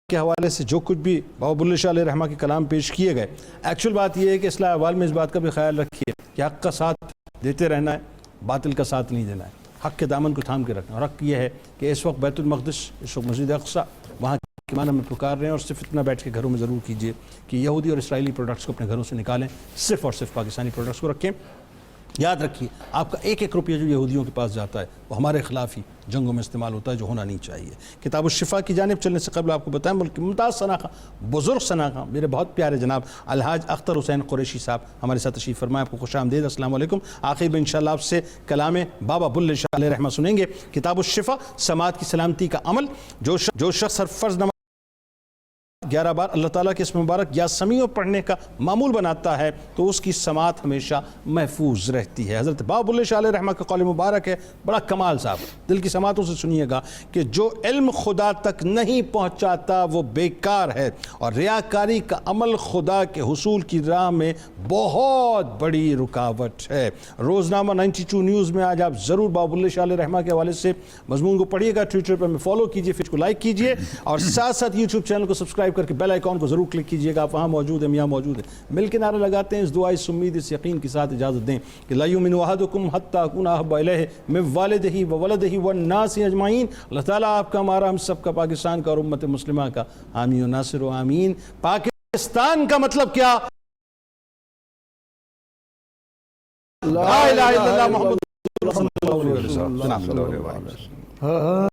کے حوالے سے جو کچھ بھی بابا بلے شاہ علیہ رحمہ کے کلام پیش کیے گئے، ایکچول بات یہ ہے کہ اصلاح احوال میں اس بات کا بھی خیال رکھیے کہ حق کا ساتھ دیتے رہنا ہے، باطل کا ساتھ نہیں دینا ہے، حق کے دامن کو تھام کے رکھنا. اور حق یہ ہے کہ اس وقت بیت المقدس، اس وقت مسجد اقصیٰ، وہاں کے معنی میں پکار رہے ہیں. اور صرف اتنا بیٹھ کے گھروں میں ضرور کیجئے کہ یہودی اور اسرائیلی پروڈکٹس کو اپنے گھروں سے نکالیں، صرف اور صرف پاکستانی پروڈکٹس کو رکھیں. یاد رکھیے آپ کا ایک ایک روپیہ جو یہودیوں کے پاس جاتا ہے وہ ہمارے خلاف ہی جنگوں میں استعمال ہوتا ہے، جو ہونا نہیں چاہیے. کتاب الشفا کی جانب چلنے سے قبل آپ کو بتائیں، ملک ممتاز شناخہ، بزرگ شناخہ، میرے بہت پیارے جناب الحاج اختر حسین قریشی صاحب ہمارے ساتھ تشریف فرمائے. آپ کو خوش آمدید، السلام علیکم. آخر میں انشاءاللہ آپ سے کلام بابا بلے شاہ علیہ رحمہ سنیں گے. کتاب الشفا، سماعت کی سلامتی کا عمل. جو شخص ہر فرض نماز 11 بار اللہ تعالیٰ کے اسم مبارک یا سمیع پڑھنے کا معمول بناتا ہے تو اس کی سماعت ہمیشہ محفوظ رہتی ہے. حضرت بابا بلے شاہ علیہ رحمہ کا قول مبارک ہے، بڑا کمال صاحب، دل کی سماعتوں سے سنیے گا کہ جو علم خدا تک نہیں پہنچاتا وہ بیکار ہے، اور ریاکاری کا عمل خدا کے حصول کی راہ میں بہت بڑی رکاوٹ ہے. روزنامہ 92 نیوز میں آج آپ ضرور بابا بلے شاہ علیہ رحمہ کے حوالے سے مضمون کو پڑھیے گا. ٹویٹر پر میں فالو کیجئے، فیس کو لائک کیجئے، اور ساتھ ساتھ یوٹیوب چینل کو سبسکرائب کر کے بیل آئیکن کو ضرور کلک کیجئے گا. آپ وہاں موجود ہیں، یہاں موجود ہیں، مل کے نعرہ لگاتے ہیں. اس دعا، اس امید، اس یقین کے ساتھ اجازت دیں کہ لا یؤمن احدکم حتی اکون احب الیہ من والدہ وولدہ والناس اجمعین. اللہ تعالیٰ آپ کا، ہمارا، ہم سب کا، پاکستان کا اور امت مسلمہ کا حامی و ناصر و آمین. پاکستان کا مطلب کیا؟ لا الہ الا اللہ محمد رسول اللہ صلی اللہ علیہ وسلم.